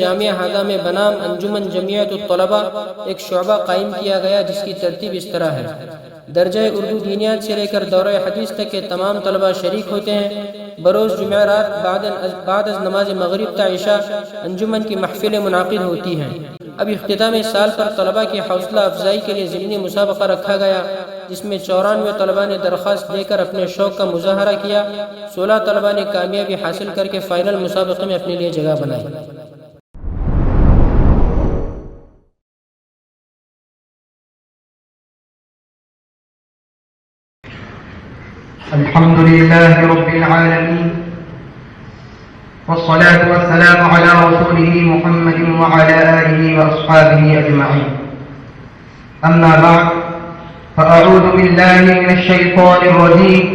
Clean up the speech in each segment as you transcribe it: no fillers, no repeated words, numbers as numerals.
جامعہ ہادہ میں بنام انجمن جمعیت الطلباء ایک شعبہ قائم کیا گیا جس کی ترتیب اس طرح ہے۔ درجہ اردو دینیات سے لے کر دورہ حدیث تک کے تمام طلباء شریک ہوتے ہیں۔ بروز جمعرات بعد از نماز مغرب تا عشاء انجمن کی محفلیں منعقد ہوتی ہیں۔ اب اختتام سال پر طلباء کی حوصلہ افزائی کے لیے ضمنی مسابقہ رکھا گیا جس میں 94 طلباء نے درخواست دے کر اپنے شوق کا مظاہرہ کیا۔ 16 طلباء نے کامیابی حاصل کر کے فائنل مسابقے میں اپنے لیے جگہ بنائی۔ الحمد لله رب العالمين والصلاة والسلام على رسوله محمد وعلى آله وأصحابه أجمعين. أما بعد فأعوذ بالله من الشيطان الرجيم.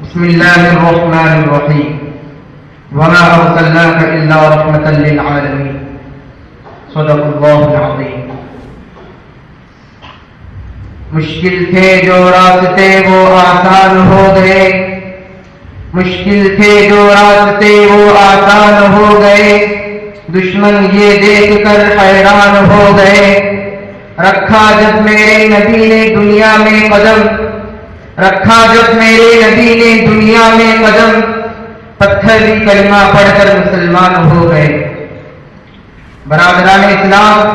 بسم الله الرحمن الرحيم. وما أرسلناك إلا رحمة للعالمين. صدق الله العظيم. مشکل تھے جو راستے وہ آسان ہو گئے، مشکل تھے جو راستے وہ آسان ہو گئے، دشمن یہ دیکھ کر حیران ہو گئے۔ رکھا جب میرے نبی نے دنیا میں قدم، رکھا جب میرے نبی نے دنیا میں قدم، پتھر بھی کلمہ پڑھ کر مسلمان ہو گئے۔ برادران اسلام،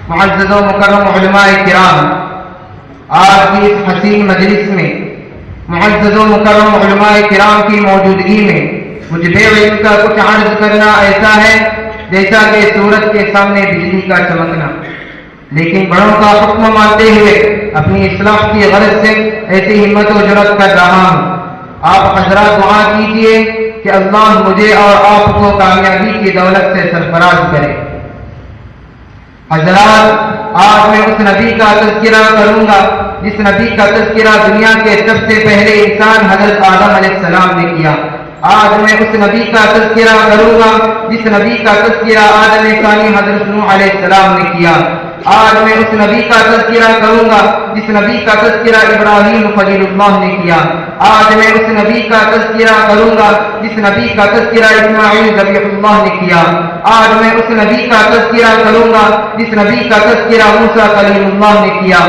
معزز و مکرم علماء کرام، آج کی اس حسین مجلس میں معزز و مکرم علماء کرام کی موجودگی میں مجھ بے علم کا کچھ عرض کرنا ایسا ہے جیسا کہ سورج کے سامنے بجلی کا چمکنا، لیکن بڑوں کا حکم مانتے ہوئے اپنی اصلاح کی غرض سے ایسی ہمت و جرأت کر رہا ہوں۔ آپ حضرات دعا کیجیے کہ اللہ مجھے اور آپ کو کامیابی کی دولت سے سرفراز کرے۔ حضرات، آج میں اس نبی کا تذکرہ کروں گا جس نبی کا تذکرہ دنیا کے سب سے پہلے انسان حضرت آدم علیہ السلام نے کیا۔ آج میں اس نبی کا تذکرہ کروں گا جس نبی کا تذکرہ آدم ثانی حضرت نوح علیہ السلام نے کیا۔ آج میں اس نبی کا تذکرہ کروں گا جس نبی کا تذکرہ ابراہیم خلیل اللہ نے کیا۔ آج میں اس نبی کا تذکرہ کروں گا جس نبی کا تذکرہ اسماعیل ذبیح اللہ نے کیا۔ آج میں اس نبی کا تذکرہ کروں گا جس نبی کا تذکرہ موسیٰ کلیم اللہ نے کیا۔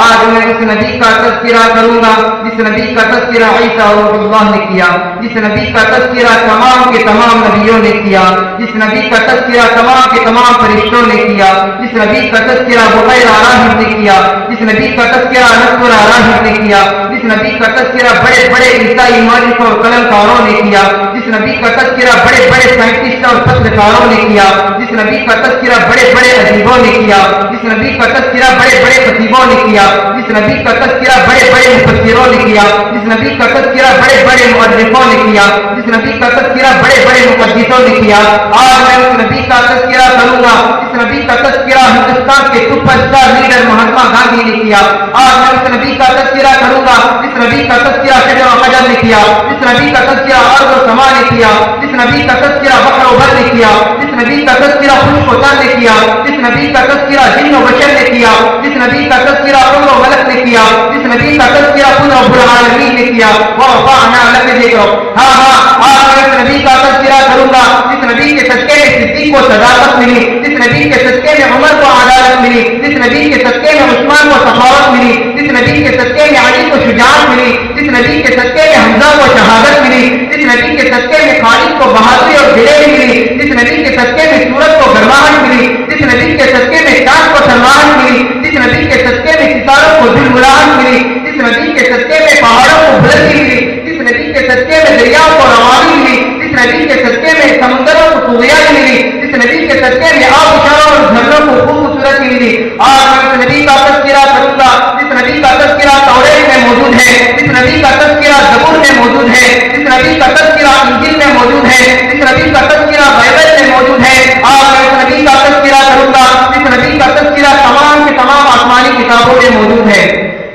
آج میں اس نبی کا تذکرہ کروں گا جس نبی کا تذکرہ عیسیٰ روح اللہ نے کیا، جس نبی کا تذکرہ تمام کے تمام نبیوں نے کیا، جس نبی کا تذکرہ تمام کے تمام فرشتوں نے کیا، جس نبی کا تذکرہ بغیر راہب نے کیا، جس نبی کا تذکرہ نصر راہب نے کیا، جس نبی کا تذکرہ بڑے بڑے عیسائی مالک اور قلم کاروں نے کیا، جس نبی کا تذکرہ بڑے بڑے سائنٹسٹ اور فلسفاروں نے کیا، جس نبی کا تذکرہ بڑے بڑے ادیبوں نے کیا، جس نبی کا تذکرہ بڑے بڑے خطیبوں نے کیا، جس نبی کا تذکرہ بڑے بڑے مفسروں نے کیا، جس نبی کا تذکرہ بڑے بڑے مؤرخوں نے کیا، جس نبی کا تذکرہ بڑے بڑے محدثوں نے کیا۔ آج میں اس نبی کا تذکرہ کروں گا جس نبی کا تذکرہ ہندوستان کے super star leader Mahatma Gandhi نے کیا۔ آج میں اس نبی کا تذکرہ کروں گا جس نبی کا تذکرہ شجر و حجر نے کیا، جس نبی کا تذکرہ ارض و سما نے کیا، جس نبی کا تذکرہ بحر و بر نے کیا، جس نبی کا تذکرہ خشک و تر نے کیا، جس نبی کا تذکرہ جن و بشر نے کیا، جس نبی کا تذکرہ عمر و ملک نے کیا، جس نبی کا تذکرہ خود رب العالمین نے کیا۔ ورفعنا لك ذکرک۔ ہاں ہاں، آج میں اس نبی کا تذکرہ کروں گا جس نبی کے صدقے میں صدیق کو صداقت ملی، جس نبی کے صدقے میں عمر کو عدالت ملی، جس نبی کے صدقے میں عثمان کو سخاوت ملی، جس نبی کے صدقے میں علی کو شجاعت ملی، جس نبی کے صدقے میں حمزہ کو شہادت ملی، جس نبی کے صدقے میں خالد کو بہادری اور دلیری ملی، جس نبی کے صدقے میں سورج کو گرماہٹ ملی، جس نبی کے صدقے میں چاند کو سرماہٹ ملی، جس نبی کے صدقے میں ستاروں کو دلملاحت ملی، جس نبی کے صدقے میں پہاڑوں کو بلندی ملی، جس نبی کے صدقے میں دریاؤں کو روانی ملی، جس نبی کے صدقے میں سمندروں کو طغیان ملی، جس نبی کے صدقے میں آبشاروں اور جھرنوں کو خوبصورتی ملی۔ آج میں اس نبی کا تذکرہ کروں گا جس نبی کا تذکرہ توریت میں موجود ہے، جس نبی کا تذکرہ زبور میں موجود ہے، جس نبی کا تذکرہ انجیل میں موجود ہے، جس نبی کا تذکرہ بائبل میں موجود ہے۔ آج میں اس نبی کا تذکرہ کروں گا جس نبی کا تذکرہ تمام کے تمام آسمانی کتابوں میں موجود ہے۔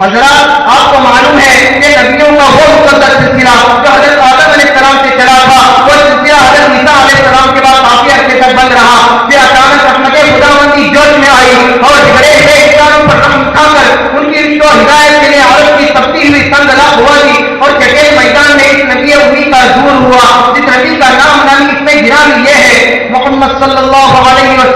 حضرات، آپ کو معلوم ہے کہ نبیوں کا وہ مقدس سلسلہ جو حضرت آدم علیہ السلام سے چلا تھا، وہ سلسلہ حضرت عیسیٰ علیہ السلام کے بعد کافی عرصے تک بند رہا۔ پھر اچانک رحمت خداوندی جوش میں آئی اور بڑے بڑے انسانوں پر رحم اٹھا کر ان کی رشتہ ہدایت کے لیے عرب کی تبتی ہوئی تنگ لا ہوا دی اور چٹیل میدان میں اس نبی امی کا ظہور ہوا جس نبی کا نام نامی اس میں گرامی یہ ہے محمد صلی اللہ علیہ وسلم۔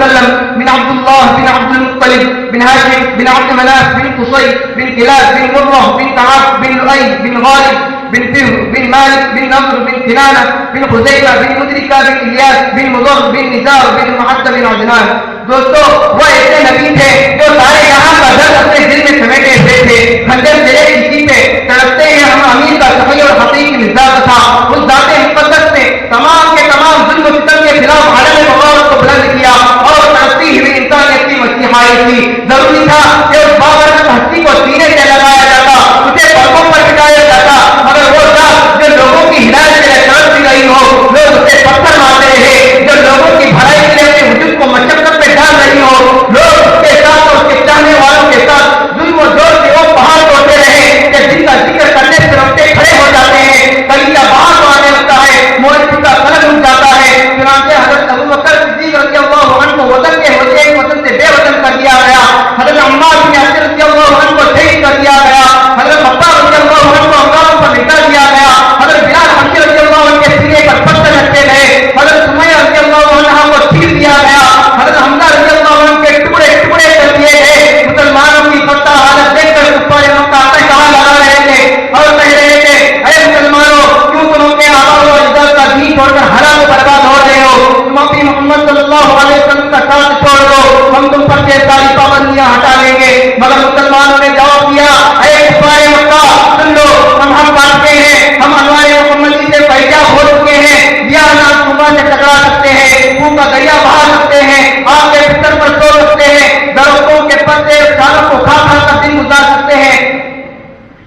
المطلب بن هاشم بن عبد مناف بن قصي بن كلاب بن مرة بن كعب بن لؤي بن غالب بن فهر بن مالك بن نضر بن كنانة بن خزيمة بن مدركة بن إلياس بن مضر بن نزار بن معد بن عدنان. دوستو وہ ایسے نبی تھے جو سارے یہاں کا درد اپنے دل میں سمیٹے ہوئے تھے. خنجر چلے کسی پہ تڑپتے ہیں ہم امین کا صحیح اور حقیقی مزاج تھا. اس ذات مقدس نے تمام کے تمام ظلم و ستم کے خلاف عالم بغاوت کو بلند کیا اور ترقی ہوئی انسانیت کی مسیحائی تھی. ضروری تھا کہ اس بابرکت ہستی کو سینے سے لگایا جاتا, اسے پردوں پر بٹھایا جاتا, مگر وہ ذات جو لوگوں کی ہدایت کے لیے تڑپتی رہی ہو, لوگ اسے پتھر مارتے رہے, جو لوگوں کی بھلائی کے لیے اپنے وجود کو مشقت پہ ڈال رہی ہو, لوگ اس کے ساتھ اور اس کے چاہنے والوں کے ساتھ ظلم و زور سے وہ پہاڑ توڑتے رہے کہ جن کا ذکر کرنے سے روتے کھڑے ہو جاتے ہیں. کبھی کا باہر تو آنے لگتا ہے, مولوی کا قلم اٹھ جاتا ہے. چنانچہ حضرت ابوبکر صدیق رضی اللہ عنہ کو وطن کے ہوتے ایک وطن سے بے وطن کر دیا گیا. حضرت عمار بن یاسر رضی اللہ عنہ کو شہید کر دیا گیا. حضرت عباس رضی اللہ عنہ کو انگاروں پر لٹا دیا گیا. حضرت بلال حبشی رضی اللہ عنہ کے سینے پر پتھر رکھے گئے. حضرت سمیہ رضی اللہ عنہ کو چیر دیا گیا. حضرت حمزہ رضی اللہ عنہ کے ٹکڑے ٹکڑے کر دیے گئے. مسلمانوں کی فتح حالت دیکھ کر کفار مکہ کہاں لگا رہے تھے اور کہہ رہے تھے, اے مسلمانوں کیوں تم اپنے آباء و اجداد کا دین چھوڑ کر حرام و برباد ہو رہے ہو؟ تم اپنی محمد صلی اللہ علیہ وسلم کا ساتھ چھوڑ دو, ہم تم پر سے ساری پابندیاں ہٹا لیں گے. مگر مسلمانوں نے جواب دیا, اے کفار مکہ سن لو, ہم کاٹتے ہیں, ہم انوار محمدی سے پہچان ہو چکے ہیں. یا نام صبح سے ٹکرا سکتے ہیں, خون کا دریا بہا سکتے ہیں, آگ کے بستر پر سو سکتے ہیں, درختوں کے پتے سالوں کو کھا کھا کر دن گزار سکتے ہیں,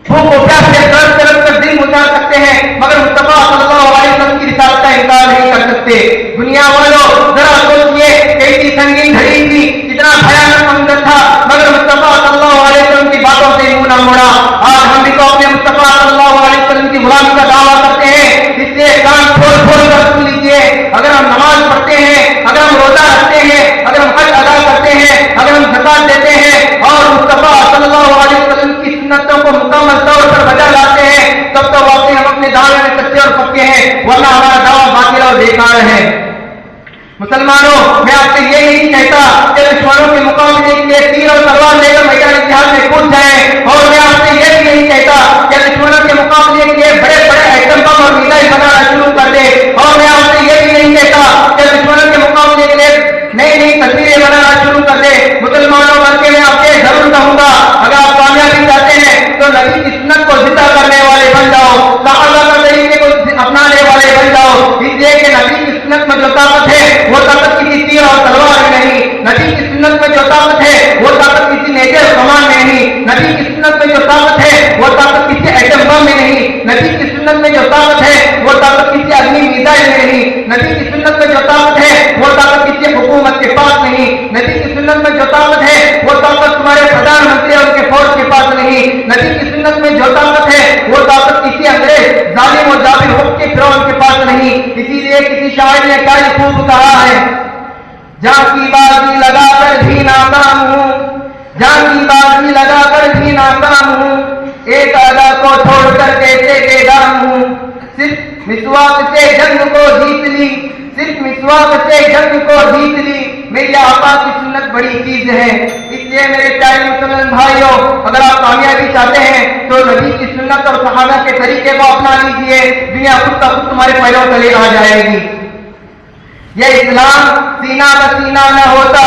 بھوک کو پیاس سے تڑپ تڑپ کر دن گزار سکتے ہیں, مگر مصطفیٰ صلی اللہ علیہ وسلم کی رسالت کا انکار نہیں کر سکتے. دنیا والوں ذرا سوچئے کیسی سنگین گھڑی تھی, کتنا بھیانک منظر تھا, مگر مصطفیٰ صلی اللہ علیہ وسلم کی باتوں سے منہ نہ موڑا. آج ہم بھی تو اپنے مصطفیٰ صلی اللہ علیہ وسلم کی غلامی کا دعویٰ کرتے ہیں, اس لیے کان کھول کھول کر سن لیجیے. اگر ہم نماز پڑھتے ہیں, اگر ہم روزہ رکھتے ہیں, اگر ہم حج ادا کرتے ہیں, اگر ہم زکات دیتے ہیں اور مصطفیٰ صلی اللہ علیہ وسلم کی سنتوں کو مکمل طور پر بجا لاتے ہیں, تب تو واقعی ہم اپنے دعوے میں سچے اور پکے ہیں, ورنہ ہمارا دعویٰ باطل اور بیکار ہے. مسلمانوں میں آپ سے یہ نہیں کہتا کہ دشمنوں کے مقابلے کے لیے تیر اور تلوار لے کر میدان جہاد میں کود جائیں, اور میں آپ سے یہ بھی نہیں کہتا کہ دشمنوں کے مقابلے کے لیے بڑے بڑے ایٹم بم اور میزائل بنانا شروع کر دے, اور میں آپ سے یہ بھی نہیں کہتا کہ دشمنوں کے مقابلے کے لیے نئی نئی تصویریں بنانا شروع کر دے. مسلمانوں بلکہ میں آپ سے ضرور کہوں گا, اگر آپ کامیابی چاہتے ہیں تو نبی کی سنت کو زندہ کرنے والے بن جاؤ, صحابہ کا طریقے کو اپنانے والے بن جاؤ. اس لیے کہ نبی کی سنت میں جو طاقت ہے وہ طاقت کسی تیر اور تلوار میں نہیں, نبی کی سنت میں جو طاقت ہے وہ طاقت کسی نیزے اور کمان میں نہیں, نبی کی سنت میں جو طاقت ہے وہ طاقت کسی ایٹم بم میں نہیں, نبی کی سنت میں جو طاقت ہے وہ طاقت کسی اگنی میزائل میں نہیں, نبی کی سنت میں جو طاقت ہے وہ طاقت کسی حکومت کے پاس نہیں, نبی کی سنت میں جو طاقت ہے وہ طاقت تمہارے پردھان منتری اور ان کے فوج کے پاس نہیں, نبی کی سنت میں جو طاقت ہے وہ طاقت کسی انگریز ظالم اور جابر حکم کے فرعون کے پاس نہیں. اسی لیے کسی شاعر نے کیا خوب کہا ہے, جان کی بازی لگا کر بھی ناکام ہوں, جان کی بازی لگا کر بھی ناکام ہوں, ایک ادا کو چھوڑ کر کیسے بے دام ہوں, صرف مسواک سے جنگ کو جیت لی, صرف مسواک سے جنگ کو جیت لی, میری آقا کی سنت بڑی چیز ہے. اس لیے میرے پیارے مسلمان بھائیوں, اگر آپ کامیابی چاہتے ہیں تو نبی کی سنت اور صحابہ کے طریقے کو اپنا لیجیے, دنیا خود کا خود تمہارے پیروں تلے آ جائے گی. یہ اسلام سینہ بسینہ نہ ہوتا,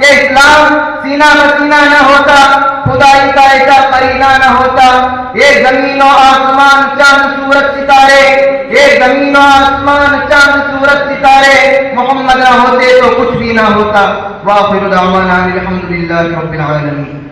یہ اسلام سینہ بسینہ نہ ہوتا, خدائی کا ایسا قرینہ نہ ہوتا, یہ زمین و آسمان چاند سورج ستارے, یہ زمین و آسمان چاند سورج ستارے محمد نہ ہوتے تو کچھ بھی نہ ہوتا. وآخر دعوانا الحمدللہ رب العالمین.